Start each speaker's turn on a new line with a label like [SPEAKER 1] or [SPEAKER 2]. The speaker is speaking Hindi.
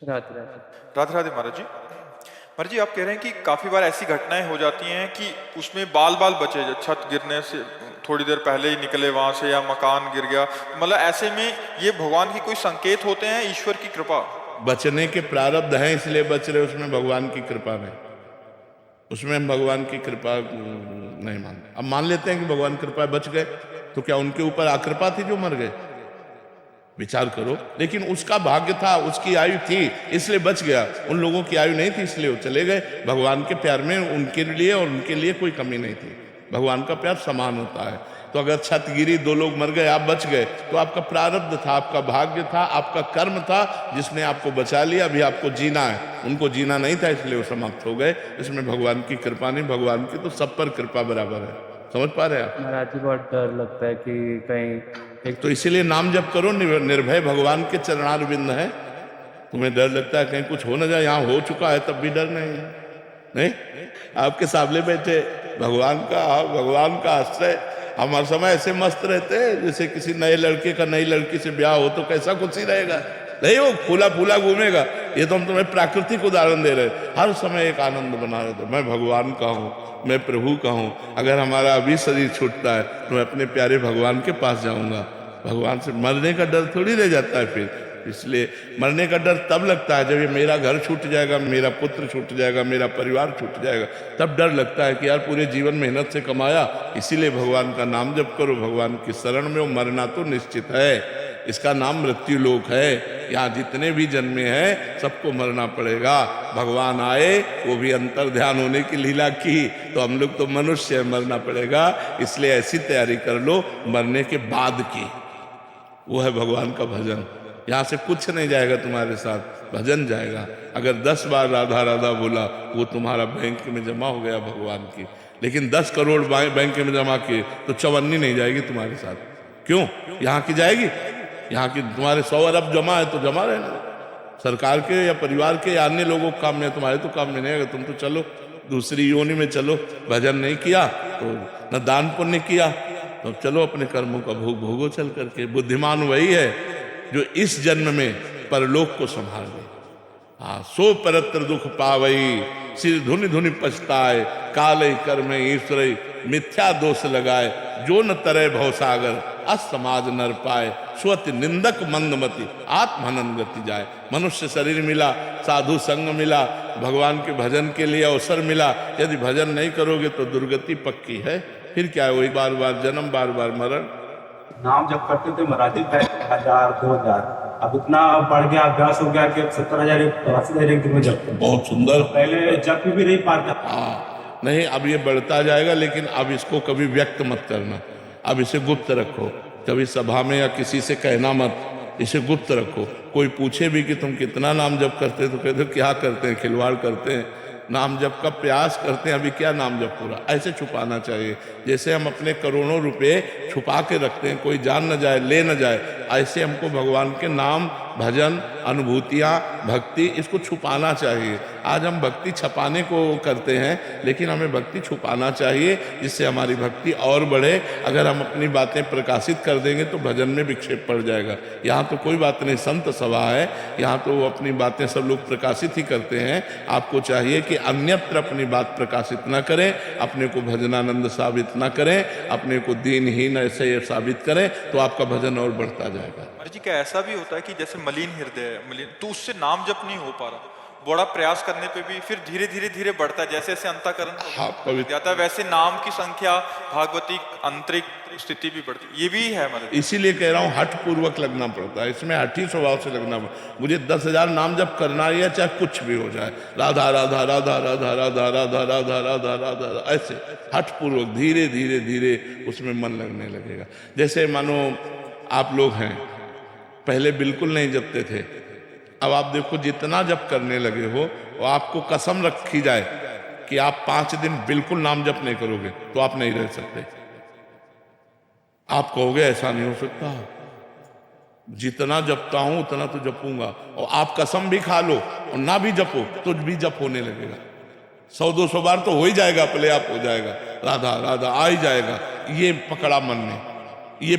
[SPEAKER 1] राधे राधे।
[SPEAKER 2] राधे राधे महाराज जी। महाराज जी, आप कह रहे हैं कि काफी बार ऐसी घटनाएं हो जाती हैं कि उसमें बाल बाल बचे, छत गिरने से थोड़ी देर पहले ही निकले वहां से, या मकान गिर गया, मतलब ऐसे में ये भगवान की कोई संकेत होते हैं, ईश्वर की कृपा?
[SPEAKER 3] बचने के प्रारब्ध हैं इसलिए बच रहे, उसमें भगवान की कृपा नहीं, उसमें भगवान की कृपा नहीं मानते। अब मान लेते हैं कि भगवान कृपा बच गए, तो क्या उनके ऊपर आकृपा थी जो मर गए? विचार करो। लेकिन उसका भाग्य था, उसकी आयु थी इसलिए बच गया, उन लोगों की आयु नहीं थी इसलिए वो चले गए। भगवान के प्यार में उनके लिए और उनके लिए कोई कमी नहीं थी। भगवान का प्यार समान होता है। तो अगर छत गिरी, 2 लोग मर गए, आप बच गए, तो आपका प्रारब्ध था, आपका भाग्य था, आपका कर्म था जिसने आपको बचा लिया। अभी आपको जीना है, उनको जीना नहीं था इसलिए वो समाप्त हो गए। इसमें भगवान की कृपा नहीं, भगवान की तो सब पर कृपा बराबर है। समझ पा रहे हैं आप?
[SPEAKER 1] महाराज जी, बहुत डर लगता है कि कहीं एक
[SPEAKER 3] तो इसीलिए नाम जप करो, निर्भय भगवान के चरणारविंद है। तुम्हें डर लगता है कहीं कुछ हो न जाए, यहाँ हो चुका है तब भी डर नहीं है। नहीं, आपके सामने बैठे भगवान का आश्रय। हम हर समय ऐसे मस्त रहते हैं जैसे किसी नए लड़के का नई लड़की से ब्याह हो तो कैसा खुशी रहेगा। नहीं, वो फूला फूला घूमेगा। ये तो हम तुम्हें प्राकृतिक उदाहरण दे रहे, हर समय एक आनंद बना रहे थे। मैं भगवान का हूँ, मैं प्रभु का हूँ। अगर हमारा अभी शरीर छूटता है तो मैं अपने प्यारे भगवान के पास जाऊंगा। भगवान से मरने का डर थोड़ी रह जाता है फिर। इसलिए मरने का डर तब लगता है जब ये मेरा घर छूट जाएगा, मेरा पुत्र छूट जाएगा, मेरा परिवार छूट जाएगा, तब डर लगता है कि यार पूरे जीवन मेहनत से कमाया। इसीलिए भगवान का नाम जप करो, भगवान की शरण में हो। मरना तो निश्चित है, इसका नाम मृत्यु लोक है। यहाँ जितने भी जन्मे हैं सबको मरना पड़ेगा। भगवान आए, वो भी अंतर ध्यान होने की लीला की, तो हम लोग तो मनुष्य है, मरना पड़ेगा। इसलिए ऐसी तैयारी कर लो मरने के बाद की, वो है भगवान का भजन। यहाँ से कुछ नहीं जाएगा तुम्हारे साथ, भजन जाएगा। अगर 10 बार राधा राधा बोला, वो तुम्हारा बैंक में जमा हो गया भगवान की। लेकिन 10 करोड़ बैंक में जमा किए तो चवन्नी नहीं जाएगी तुम्हारे साथ। क्यों? यहाँ की जाएगी? यहाँ की तुम्हारे 100 अरब जमा है तो जमा रहना, सरकार के या परिवार के या अन्य लोगों के काम में, तुम्हारे तो काम में नहीं आएगा। तुम तो चलो दूसरी योनि में चलो। भजन नहीं किया तो न दान पुण्य किया, तो चलो अपने कर्मों का भोग भोगो चल करके। बुद्धिमान वही है जो इस जन्म में परलोक को संभाल ले। हाँ, सो परत्र दुख पावई, सिर धुनि धुनि पछताए, काले कर्म ईश्वर मिथ्या दोष लगाए, जो न तरे भवसागर असमाज नर पाए, स्वति निंदक मंदमति आत्महनन गति जाए। मनुष्य शरीर मिला, साधु संग मिला, भगवान के भजन के लिए अवसर मिला। यदि भजन नहीं करोगे तो दुर्गति पक्की है। फिर क्या है, वही बार बार जन्म, बार बार मरण।
[SPEAKER 4] नाम जब करते थे महाराज जी 1000 2000, अब इतना बढ़ गया, अभ्यास हो गया कि 70,000 80,000 एक दिन में जपते हैं।
[SPEAKER 3] बहुत सुंदर।
[SPEAKER 4] पहले जप भी नहीं पाते।
[SPEAKER 3] हाँ, नहीं, अब ये बढ़ता जाएगा, लेकिन अब इसको कभी व्यक्त मत करना। अब इसे गुप्त रखो, कभी सभा में या किसी से कहना मत, इसे गुप्त रखो। कोई पूछे भी कि तुम कितना नाम जप करते, तो कहते क्या करते हैं, खिलवाड़ करते हैं, नाम जप का प्रयास करते हैं, अभी क्या नाम जप पूरा। ऐसे छुपाना चाहिए, जैसे हम अपने करोड़ों रुपए छुपा के रखते हैं, कोई जान न जाए, ले न जाए। ऐसे हमको भगवान के नाम, भजन, अनुभूतियाँ, भक्ति, इसको छुपाना चाहिए। आज हम भक्ति छपाने को करते हैं, लेकिन हमें भक्ति छुपाना चाहिए, जिससे हमारी भक्ति और बढ़े। अगर हम अपनी बातें प्रकाशित कर देंगे तो भजन में विक्षेप पड़ जाएगा। यहाँ तो कोई बात नहीं, संत सभा है, यहाँ तो अपनी बातें सब लोग प्रकाशित ही करते हैं। आपको चाहिए कि अन्यत्र अपनी बात प्रकाशित न करें, अपने को भजनानंद साबित न करें, अपने को दीनहीन ऐसे साबित करें, तो आपका भजन और बढ़ता जाएगा।
[SPEAKER 2] महाराज जी, क्या ऐसा भी होता है कि जैसे मलिन हृदय है, मलिन, तो उससे नाम जप नहीं हो पा रहा, बड़ा प्रयास करने पे भी फिर धीरे धीरे धीरे बढ़ता है, जैसे जैसे अंतःकरण
[SPEAKER 3] हाँ, पवित्र
[SPEAKER 2] जाता है वैसे नाम की संख्या, भागवती आंतरिक स्थिति भी बढ़ती, ये भी है मतलब।
[SPEAKER 3] इसीलिए कह रहा हूँ हठ पूर्वक लगना पड़ता है, इसमें हठी स्वभाव से लगना पड़ता। मुझे 10,000 नाम जप करना है, चाहे कुछ भी हो जाए, राधा राधा राधा राधा राधा राधा राधा राधा राधा, ऐसे हठ पूर्वक धीरे धीरे धीरे उसमें मन लगने लगेगा। जैसे मानो आप लोग हैं, पहले बिल्कुल नहीं जपते थे, अब आप देखो जितना जप करने लगे हो, और आपको कसम रखी जाए कि आप 5 दिन बिल्कुल नाम जप नहीं करोगे तो आप नहीं रह सकते। आप कहोगे ऐसा नहीं हो सकता, जितना जपता हूं उतना तो जपूंगा। और आप कसम भी खा लो और ना भी जपो तो भी जप होने लगेगा। 100-200 बार तो हो ही जाएगा, अपने आप हो जाएगा, राधा राधा आ ही जाएगा। ये पकड़ा मन में, ये